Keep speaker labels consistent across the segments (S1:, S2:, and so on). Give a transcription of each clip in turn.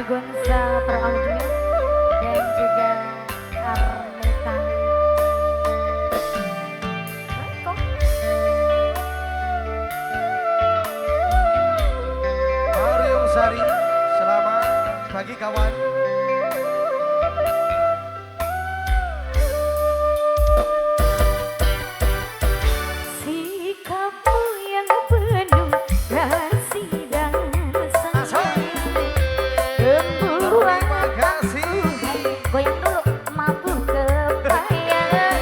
S1: Gonza Pro Audio dan juga Arneta.
S2: Mario Sari, selamat pagi kawan.
S1: Sikapmu yang penuh kasih dan sayang membuat aku goyang dulu mampu kebayang.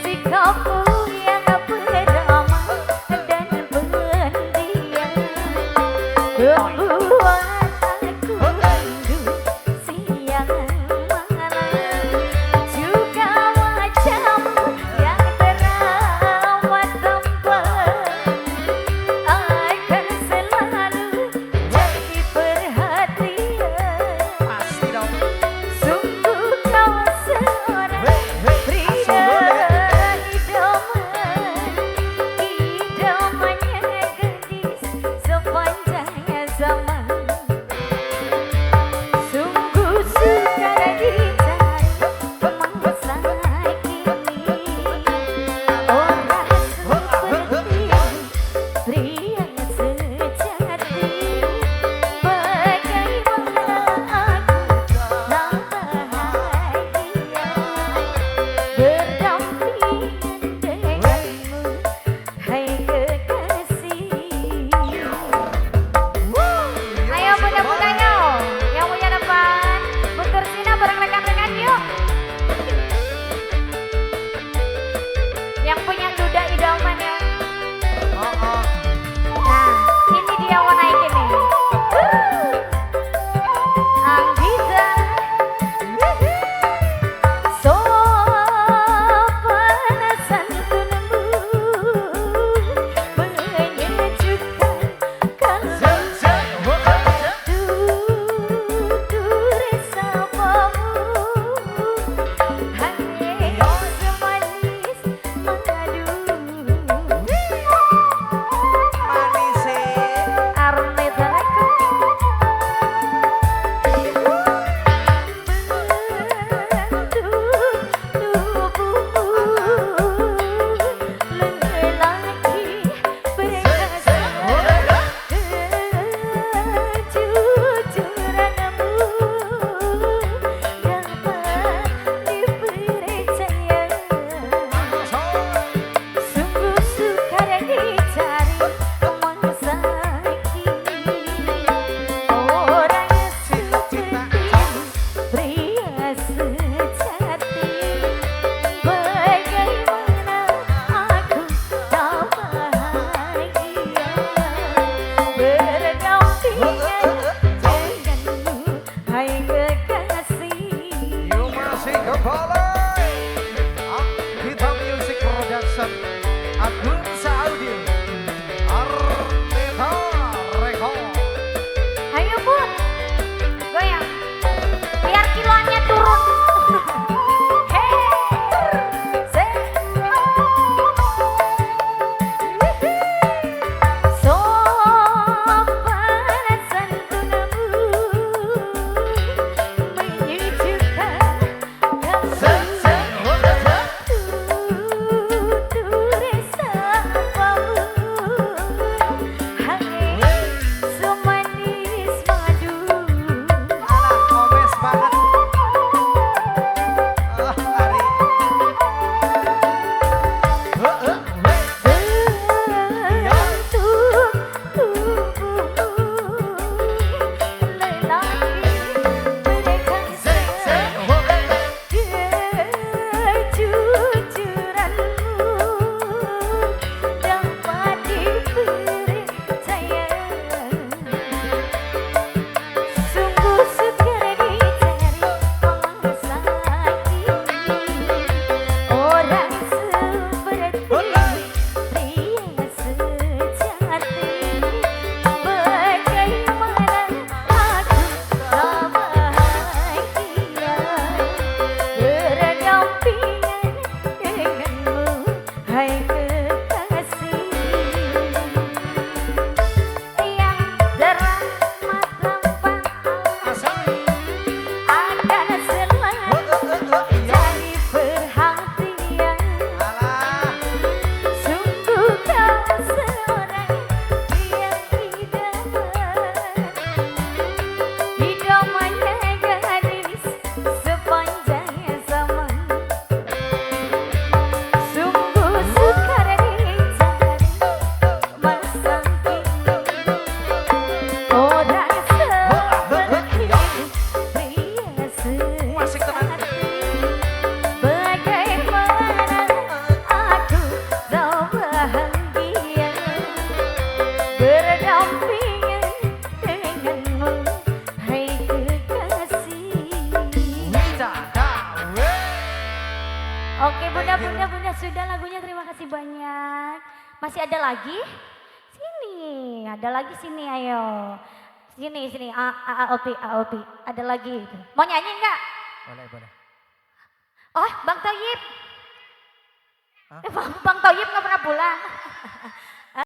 S1: Sikapmu yang berdamai dan pendiam membuat aku rindu siang malam. Juga wajahmu yang terawat tempat akan selalu jadi perhatian.
S2: Pasti dong.
S1: Sungguh kau seorang pria idamannya gadis sepanjang zaman. Sungguh sukar dicari masa kini orang seperti pria sejati. Bagaimana aku tak bahagia berdampingan denganmu, hai kekasih. Ayo mudah-mudahan yang punya depan Buntur Sina bareng rekan-rekan yuk. Yang punya duda idaman ya. Nah, ini dia mau naikin nih. Anggita sopan santunmu menyejukkan kalbu. Tutur sapamu hanya semanis madu.
S2: Manise.
S1: Arnetaku sungguh sukar dicari masa kini orang seperti pria sejati. Bagaimana aku tak bahagia berdampingan denganmu, hai kekasih.
S2: You masih kepala. Kita Music Production. Agung Saudi. Arneta Record.
S1: Ayo Bun, goyang, biar kiloannya turun. Hey, sopan santunmu menyejukkan kalbu. Oke bunda sudah lagunya, terima kasih banyak. Masih ada lagi? Sini, ada lagi sini ayo. Sini, Opi, ada lagi. Mau nyanyi enggak?
S2: Boleh.
S1: Oh, Bang Toyib.
S2: Hah?
S1: Bang Toyib nggak pernah pulang.